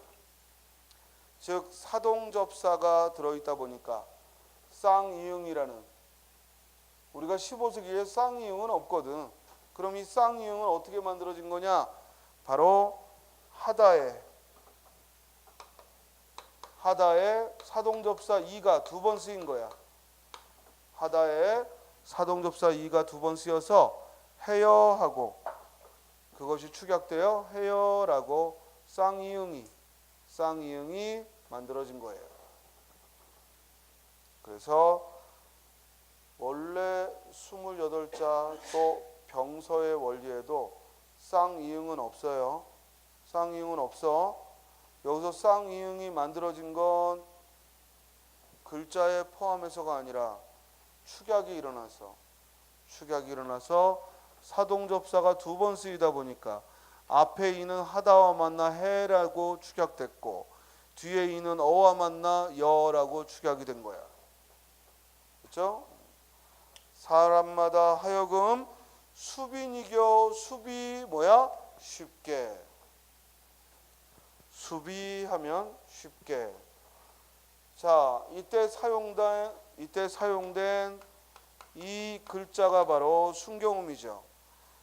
즉 사동접사가 들어있다 보니까 쌍이응이라는, 우리가 15세기에 쌍이응은 없거든. 그럼 이 쌍이응은 어떻게 만들어진 거냐? 바로 하다에 사동접사 이가 두 번 쓰인 거야. 하다에 사동접사 이가 두 번 쓰여서 해여하고 그것이 축약되어 해여라고 쌍이응이 만들어진 거예요. 그래서 원래 28자 또 병서의 원리에도 쌍이응은 없어요. 쌍이응은 없어. 여기서 쌍이응이 만들어진 건 글자에 포함해서가 아니라 축약이 일어나서 사동접사가 두 번 쓰이다 보니까 앞에 이는 하다와 만나 해라고 축약됐고 뒤에 이는 어와 만나 여라고 축약이 된 거야. 그렇죠? 사람마다 하여금 수비니겨. 수비 뭐야? 쉽게. 수비하면 쉽게. 자, 이때 사용된 이 글자가 바로 순경음이죠.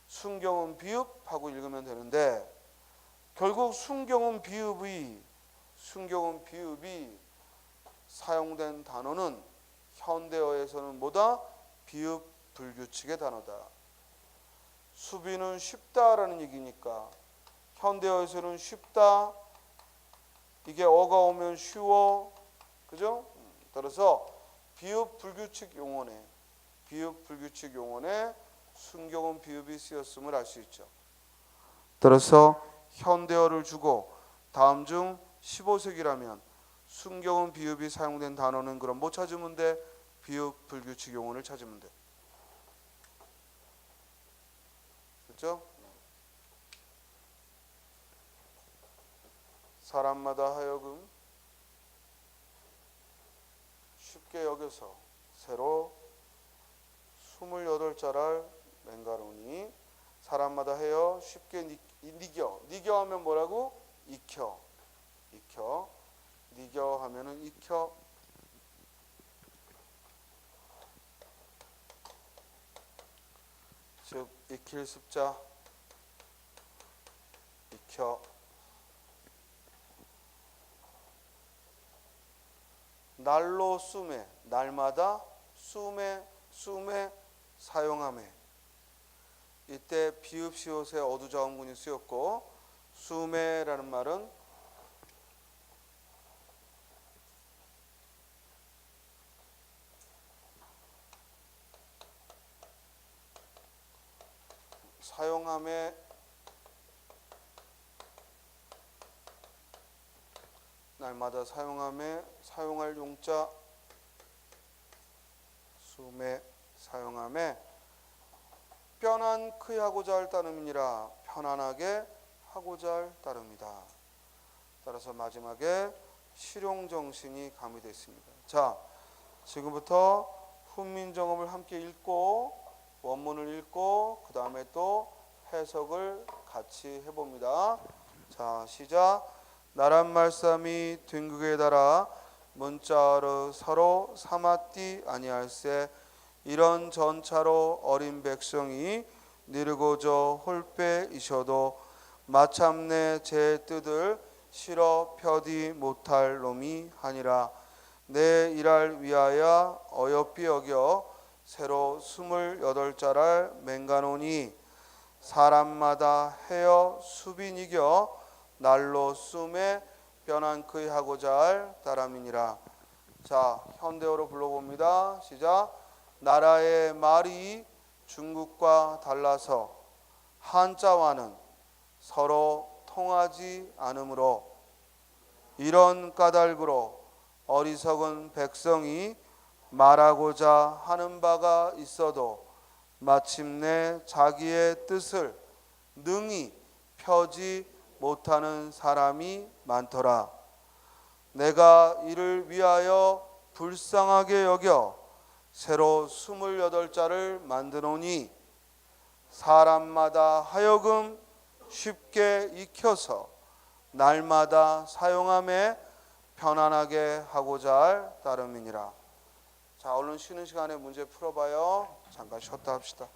순경음 비읍하고 읽으면 되는데 결국 순경음 비읍이 사용된 단어는 현대어에서는 뭐다? 비읍 불규칙의 단어다. 수비는 쉽다라는 얘기니까 현대어에서는 쉽다. 이게 어가 오면 쉬워. 그죠? 따라서 비읍 불규칙 용어네. 순경음 비읍이 쓰였음을 알 수 있죠. 따라서 현대어를 주고 다음 중 15세기라면 순경음 비읍이 사용된 단어는 그럼 뭐 찾으면 돼? 비읍 불규칙 용어를 찾으면 돼. 그렇죠? 사람마다 하여금 쉽게 여겨서 새로 28자랄 맹가로니 사람마다 해요 쉽게 니겨 하면 뭐라고? 익혀 니겨 하면은 익혀. 즉 익힐 습자 익혀. 날로 쑤매 날마다 쑤매 사용하매. 이때 비읍 시옷에 어두자음군이 쓰였고 쑤매라는 말은 사용함에 날마다 사용함에 사용할 용자 쑤매 사용함에 편안히 하고자 할 따름이니라. 편안하게 하고자 할 따름이다. 따라서 마지막에 실용정신이 가미됐습니다. 자, 지금부터 훈민정음을 함께 읽고 원문을 읽고 그 다음에 또 해석을 같이 해봅니다. 자, 시작. 나란 말씀이 뒹구게 달아 문자로 서로 삼았디 아니할세. 이런 전차로 어린 백성이 니르고저 홀빼이셔도 마참내 제 뜻을 실어 펴디 못할 놈이 하니라. 내 일할 위하여 어여삐 여겨 새로 28자랄 맹가노니 사람마다 헤어 수빈 이겨 날로 숨에 변한크이 하고자 할 따람이니라. 자, 현대어로 불러봅니다. 시작. 나라의 말이 중국과 달라서 한자와는 서로 통하지 않으므로 이런 까닭으로 어리석은 백성이 말하고자 하는 바가 있어도 마침내 자기의 뜻을 능히 펴지 못하는 사람이 많더라. 내가 이를 위하여 불쌍하게 여겨 새로 28자를 만드노니 사람마다 하여금 쉽게 익혀서 날마다 사용함에 편안하게 하고자 할 따름이니라. 자, 얼른 쉬는 시간에 문제 풀어봐요. 잠깐 쉬었다 합시다.